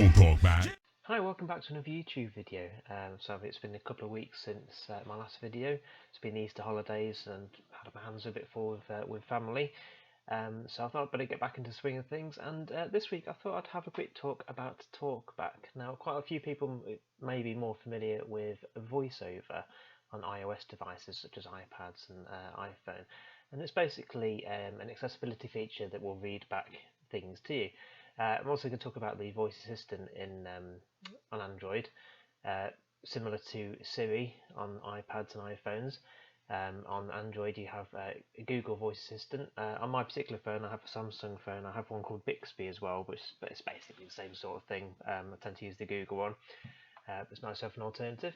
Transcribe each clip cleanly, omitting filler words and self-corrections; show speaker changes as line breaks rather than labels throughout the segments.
TalkBack.
Hi, welcome back to another YouTube video. So it's been a couple of weeks since my last video. It's been the Easter holidays and had my hands a bit full with family. So I thought I'd better get back into the swing of things, and this week I thought I'd have a quick talk about TalkBack. Now, quite a few people may be more familiar with VoiceOver on iOS devices such as iPads and iPhone, and it's basically an accessibility feature that will read back things to you. I'm also going to talk about the voice assistant on Android, similar to Siri on iPads and iPhones. On Android you have a Google Voice Assistant. On my particular phone I have a Samsung phone. I have one called Bixby as well, but it's basically the same sort of thing. I tend to use the Google one. It's nice to have an alternative.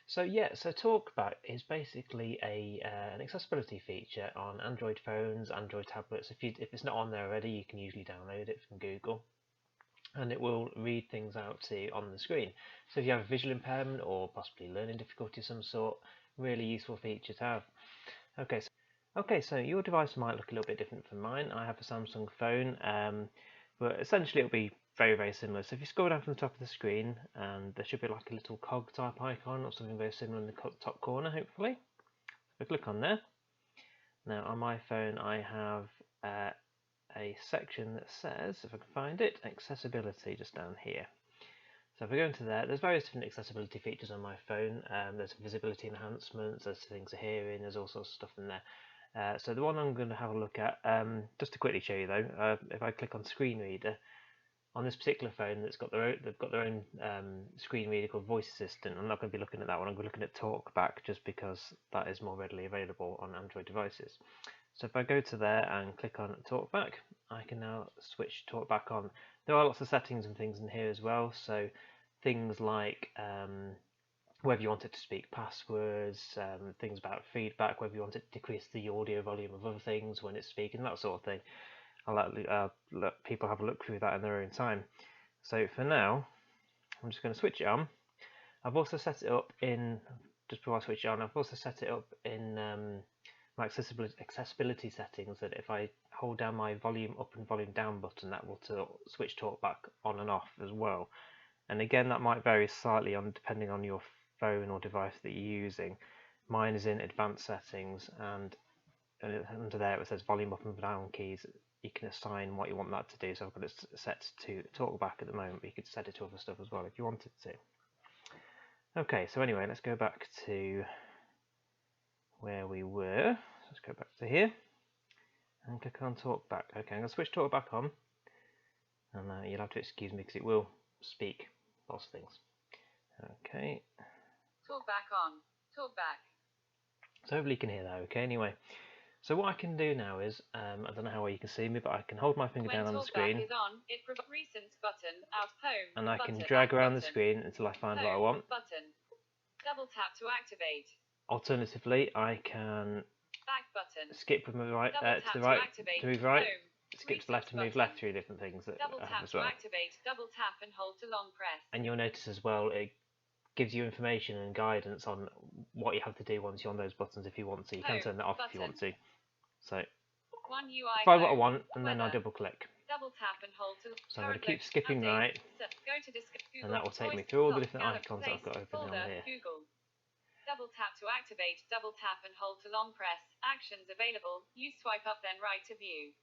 So TalkBack is basically an accessibility feature on Android phones, Android tablets. If it's not on there already, you can usually download it from Google, and it will read things out to you on the screen. So if you have a visual impairment or possibly learning difficulty of some sort, really useful feature to have. Okay, so your device might look a little bit different from mine. I have a Samsung phone, but essentially it'll be very similar. So if you scroll down from the top of the screen, and there should be like a little cog type icon or something very similar in the top corner, hopefully. So click on there. Now on my phone I have a section that says, if I can find it, accessibility, just down here. So if I go into there, there's various different accessibility features on my phone. There's visibility enhancements, there's things for hearing, there's all sorts of stuff in there. So the one I'm going to have a look at, just to quickly show you though, if I click on screen reader, on this particular phone they've got their own screen reader called Voice Assistant. I'm not going to be looking at that one. I'm going to be looking at TalkBack just because that is more readily available on Android devices. So if I go to there and click on TalkBack, I can now switch TalkBack on. There are lots of settings and things in here as well. So things like whether you want it to speak passwords, things about feedback, whether you want it to decrease the audio volume of other things when it's speaking, that sort of thing. I'll let people have a look through that in their own time. So for now, I'm just going to switch it on. I've also set it up in, just before I switch it on, I've also set it up in my accessibility settings, that if I hold down my volume up and volume down button, that will switch TalkBack on and off as well. And again, that might vary slightly depending on your phone or device that you're using. Mine is in advanced settings, and under there it says volume up and down keys. You can assign what you want that to do. So I've got it set to TalkBack at the moment, but you could set it to other stuff as well if you wanted to. Okay, so anyway, let's go back to where we were. Let's go back to here and click on TalkBack. Okay, I'm going to switch TalkBack on, and you'll have to excuse me because it will speak lots of things. Okay.
TalkBack on. TalkBack.
So hopefully you can hear that okay. Anyway, so what I can do now is, I don't know how well you can see me, but I can hold my finger down on the screen,
is on, it recent button, out, home,
and I
button,
can drag around
button,
the screen until I find what I
home,
want.
Button. Double tap to activate.
Alternatively, I can
Back button.
skip from the right
Double
to the
tap
right
activate.
to move right,
Home.
skip to the left to move left, through different things that
Double
I have
tap
as well.
to activate. Double tap and hold to long press.
And you'll notice as well, it gives you information and guidance on what you have to do once you're on those buttons if you want to. You can turn that off if you want to. So
One UI
find what I want, and then I double click.
Double tap and hold to.
So I'm going to keep skipping right,
Go to Google,
and that will take me through all the different icons that I've got open on here.
Google. Double tap to activate. Double tap and hold to long press. Actions available. You swipe up then right to view.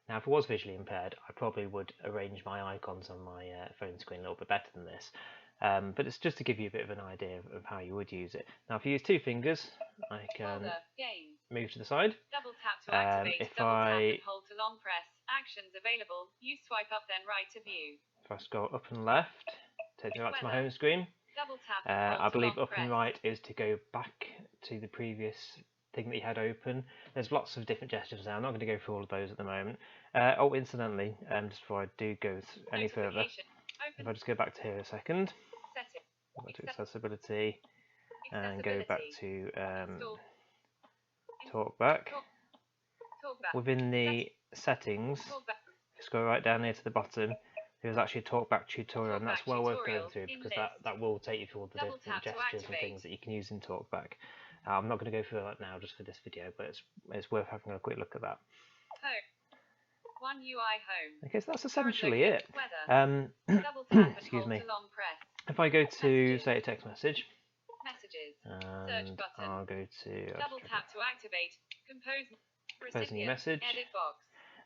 Now, if I was visually impaired, I probably would arrange my icons on my phone screen a little bit better than this. But it's just to give you a bit of an idea of how you would use it. Now, if you use two fingers, I can move to the side.
Double tap to activate.
If
Double tap
I
and hold to long press. Actions available. You swipe up then right to view.
if I scroll up and left, takes me back to my home screen.
Double tap and hold
I believe
to long
up and
press.
right is to go back to the previous thing that you had open. There's lots of different gestures now. I'm not going to go through all of those at the moment. Oh, incidentally, just before I do go any further, if I just go back to here a second, go to accessibility, and go back to TalkBack. Within the settings, just go right down here to the bottom. There's actually a TalkBack tutorial, and that's well worth going through because that will take you through all the different gestures and things that you can use in TalkBack. I'm not going to go through that now just for this video, but it's worth having a quick look at that.
Home. One UI home.
Okay, so that's essentially it.
Double tap and
excuse
hold
me.
to long press.
If I go to
Messages.
say a text message,
Messages.
and
Search button.
I'll go to
Double tap to activate. Compose.
compose a new
Recipient.
message.
Edit box.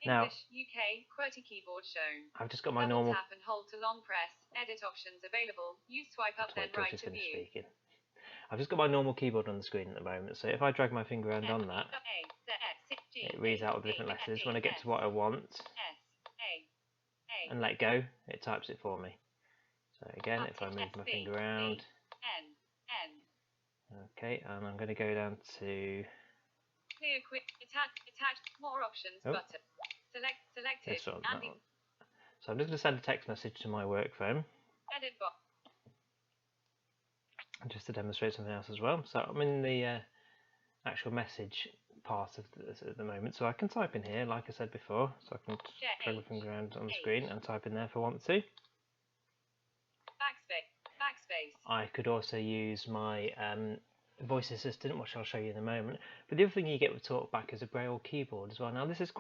Now,
English, UK, QWERTY keyboard shown.
I've just got my
Double
normal.
tap and hold to long press. Edit options available. Use swipe up then
Wait till
right
she's
to
finished
view.
speaking. I've just got my normal keyboard on the screen at the moment, so if I drag my finger around on that, it reads out all the different letters. When I get to what I want and let go, it types it for me. So again, if I move my finger around, okay, and I'm going to go down to
clear, quick, attach, more options button. Selected.
this one. That one. So I'm just going to send a text message to my work phone.
Edit box.
Just to demonstrate something else as well. So I'm in the actual message part of this at the moment, so I can type in here like I said before, so I can drag my finger around on the screen and type in there if I want to.
Backspace.
I could also use my voice assistant, which I'll show you in a moment, but the other thing you get with TalkBack is a Braille keyboard as well. Now this is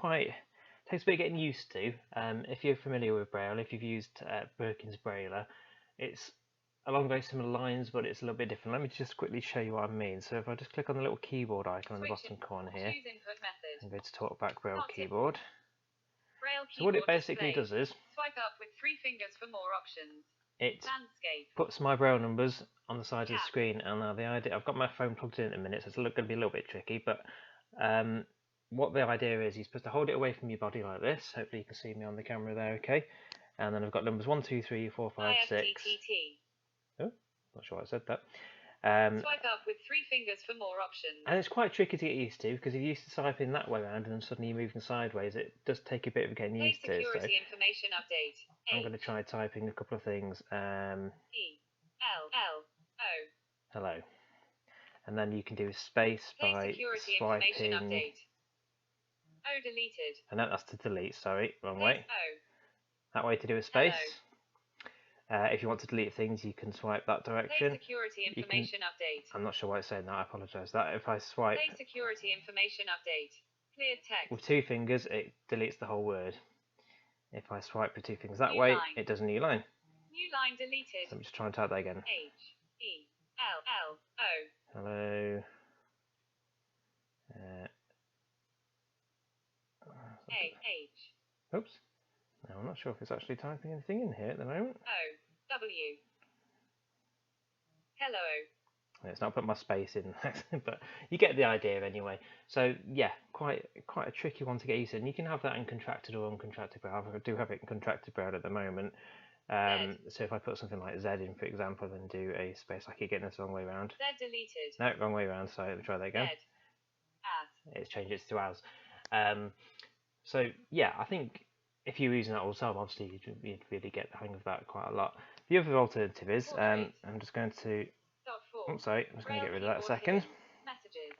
takes a bit of getting used to. If you're familiar with Braille, if you've used Birkin's Braille, it's along very similar lines, but it's a little bit different. Let me just quickly show you what I mean. So if I just click on the little keyboard icon on the bottom corner here, and go to TalkBack Braille keyboard. So what it basically does is,
swipe up with 3 fingers for more options.
It
Landscape.
puts my Braille numbers on the side of the screen, and now the idea, I've got my phone plugged in at the minute, so it's going to be a little bit tricky, but what the idea is, you're supposed to hold it away from your body like this. Hopefully you can see me on the camera there, okay? And then I've got numbers 1, 2, 3, 4, 5, 6. Oh, not sure why I said that.
Swipe up with 3 fingers for more options.
And it's quite tricky to get used to, because if you used to typing that way around and then suddenly you're moving sideways, it does take a bit of getting used to. So
information update.
I'm going to try typing a couple of things.
E-L-L-O.
Hello. And then you can do a space by swiping.
O deleted.
And that's to delete, sorry, wrong way.
O.
That way to do a space. If you want to delete things, you can swipe that direction.
Security information update.
I'm not sure why it's saying that, I apologise. That if I swipe
security information update. Clear text.
with 2 fingers, it deletes the whole word. If I swipe with 2 fingers that way, it does a new line.
New line deleted.
So I'm just trying to type that again.
H-E-L-L-O.
Hello.
A-H.
Oops. No, I'm not sure if it's actually typing anything in here at the moment.
O-W. Hello.
It's not put my space in, but you get the idea anyway. So yeah, quite a tricky one to get used to. And you can have that in contracted or uncontracted Braille. I do have it in contracted Braille at the moment. So if I put something like Z in, for example, and do a space, I keep getting this the wrong way around.
Z deleted.
No, wrong way around. So let me try that again. It's changed it to as. So yeah, I think if you're using that all the time, obviously you'd really get the hang of that quite a lot. The other alternative is, I'm just going to. Oh, sorry, I'm just going to get rid of that a second.
Messages.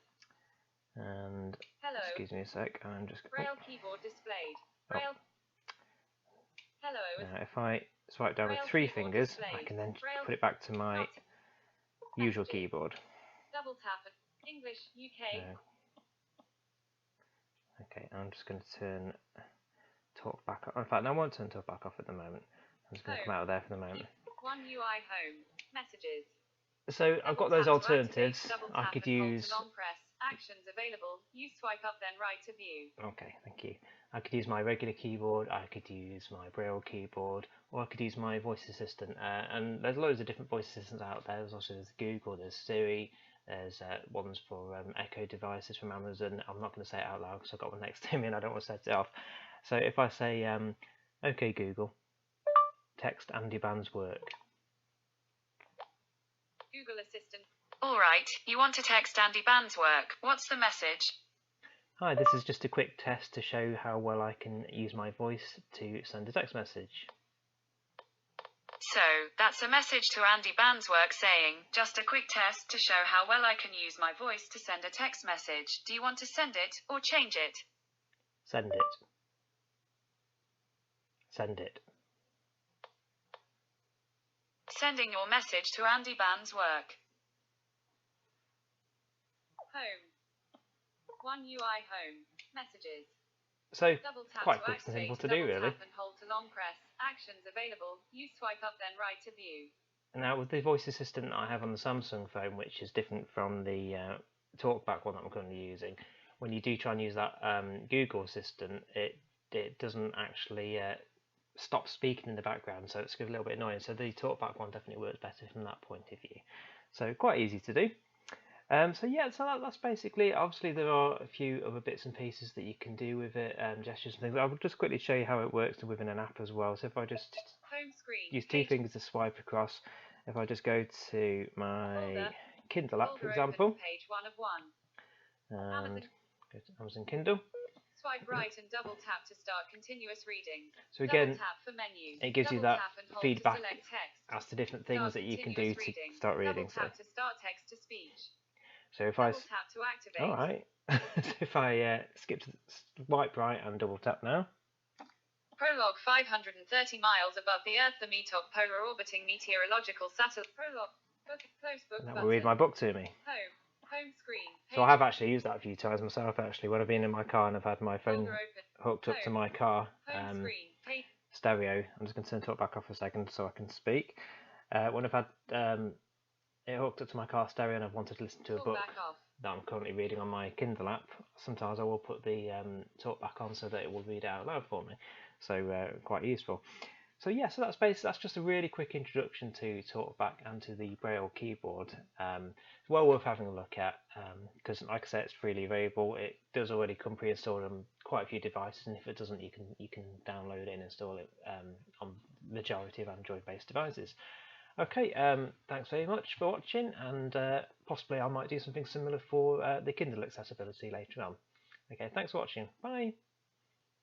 And
hello.
Excuse me a sec. I'm just.
Braille keyboard displayed. Braille. Hello.
Now, if I swipe down with 3 fingers, I can then put it back to my usual keyboard.
Double tap. English, UK.
Okay, I'm just going to turn TalkBack off. In fact, I won't turn TalkBack off at the moment. I'm just going to come out of there for the moment.
One UI home. Messages.
So I've got those alternatives. I could use.
Long press. Actions available. Use swipe up then right to view.
Okay, thank you. I could use my regular keyboard, I could use my Braille keyboard, or I could use my voice assistant. And there's loads of different voice assistants out there. There's Google, there's Siri, there's ones for Echo devices from Amazon. I'm not going to say it out loud because I've got one next to me and I don't want to set it off. So if I say, OK Google, text Andy Band's work.
Google Assistant. All right, you want to text Andy Band's work. What's the message?
Hi, this is just a quick test to show how well I can use my voice to send a text message.
So, that's a message to Andy Band's work saying, just a quick test to show how well I can use my voice to send a text message. Do you want to send it or change it?
Send it. Send it.
Sending your message to Andy Band's work. Home. One UI home. Messages.
So
Double tap
quite
to
quick and simple
activate,
to do,
double
really.
tap and hold to long press. Actions available. Use swipe up then right to view.
Now with the voice assistant I have on the Samsung phone, which is different from the TalkBack one that I'm currently using, when you do try and use that Google Assistant, it doesn't actually stop speaking in the background, so it's a little bit annoying. So the TalkBack one definitely works better from that point of view. So quite easy to do. So yeah, so that's basically it. Obviously there are a few other bits and pieces that you can do with it, gestures and things. I will just quickly show you how it works within an app as well. So if I just
Home screen.
use two fingers to swipe across, if I just go to my Kindle app, for example,
page 1 of 1.
and go to Amazon Kindle.
Swipe right and double tap to start continuous reading.
So again,
double tap for menu.
it gives you
double
that
tap and hold
feedback
to select text.
as to different things that you can do to start reading.
Double tap to start text to speech.
So if
double tap to activate.
all right. So if I skip to swipe right and double tap now.
Prologue 530 miles above the Earth, the METOP polar orbiting meteorological satellite. Prologue. Close book.
That will read my book to me.
Home screen.
So I have actually used that a few times myself. Actually, when I've been in my car and I've had my phone hooked up to my car stereo. I'm just going to turn TalkBack off for a second so I can speak. When I've had it hooked up to my car stereo and I've wanted to listen to a book that I'm currently reading on my Kindle app, sometimes I will put the TalkBack on so that it will read it out loud for me. So quite useful. So yeah, so that's just a really quick introduction to TalkBack and to the Braille keyboard. It's well worth having a look at because, like I said, it's freely available. It does already come pre-installed on quite a few devices, and if it doesn't, you can download it and install it on the majority of Android-based devices. Okay, thanks very much for watching, and possibly I might do something similar for the Kindle accessibility later on. Okay, thanks for watching. Bye.